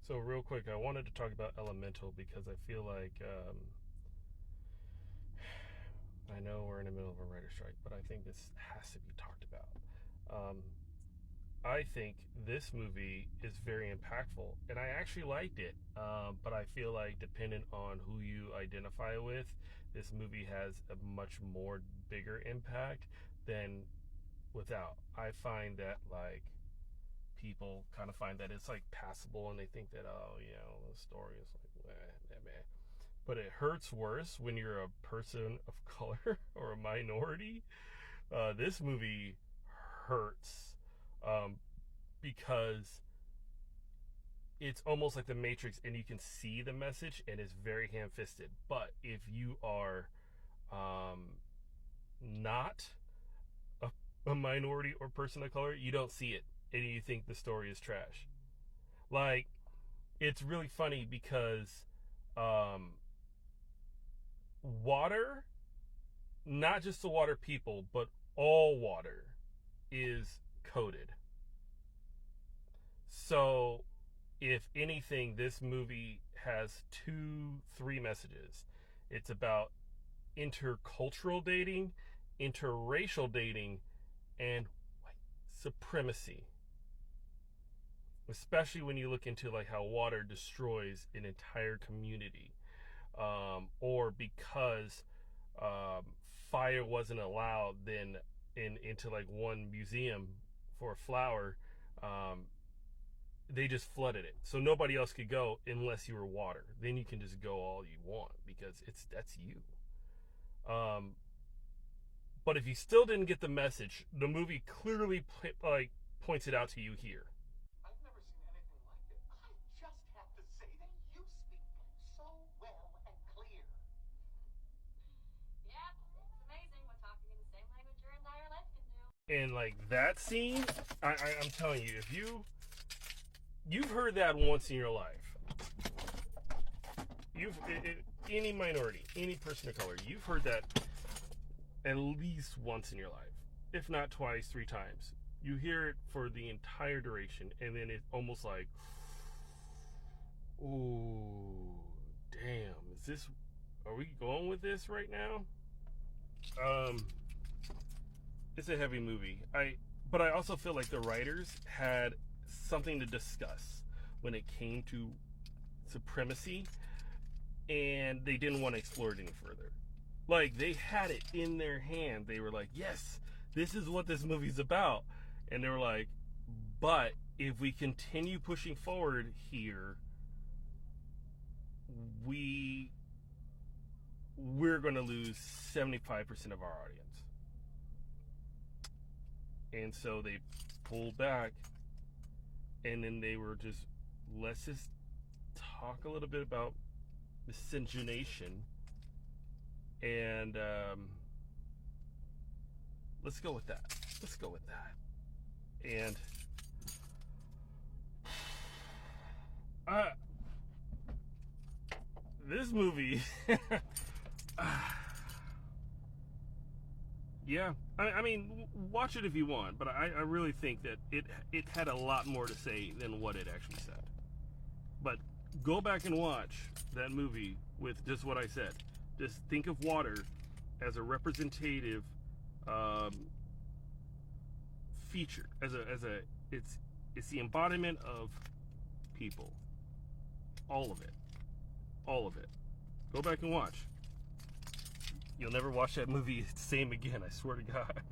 So real quick, I wanted to talk about Elemental because I feel like I know we're in the middle of a writer's strike, but I think this has to be talked about. Um, I think this movie is very impactful, and I actually liked it. But I feel like, depending on who you identify with, this movie has a much more bigger impact than without. I find that, like, people kind of find that it's like passable, and they think that, oh, the story is like meh. But it hurts worse when you're a person of color or a minority. This movie hurts, um, because it's almost like the Matrix, and you can see the message, and it's very ham-fisted. But if you are not a, a minority or person of color, you don't see it, and you think the story is trash. Like, it's really funny because um, water, not just the water people, but all water is coded. So, if anything, this movie has three messages. It's about intercultural dating, interracial dating, and white supremacy. Especially when you look into like how water destroys an entire community, or because fire wasn't allowed then into like one museum for a flower. They just flooded it, so nobody else could go unless you were water. Then you can just go all you want because that's you. Um, but if you still didn't get the message, the movie clearly like points it out to you here. I've never seen anything like it. I just have to say that you speak so well and clear. Yeah, it's amazing what talking in the same language your entire life can do. And like that scene, I'm telling you, if you've heard that once in your life, any minority, any person of color, you've heard that at least once in your life, if not twice, three times. You hear it for the entire duration, and then it's almost like, ooh, damn, are we going with this right now? It's a heavy movie. But I also feel like the writers had something to discuss when it came to supremacy, and they didn't want to explore it any further. Like, they had it in their hand. They were like, yes, this is what this movie's about. And they were like, but if we continue pushing forward here, we're going to lose 75% of our audience. And so they pulled back, and then they were just, let's just talk a little bit about miscegenation, and let's go with that. And this movie, yeah, I mean, watch it if you want, but I really think that it had a lot more to say than what it actually said. But go back and watch that movie with just what I said. Just think of water as a representative feature, it's the embodiment of people. All of it. Go back and watch. You'll never watch that movie the same again, I swear to God.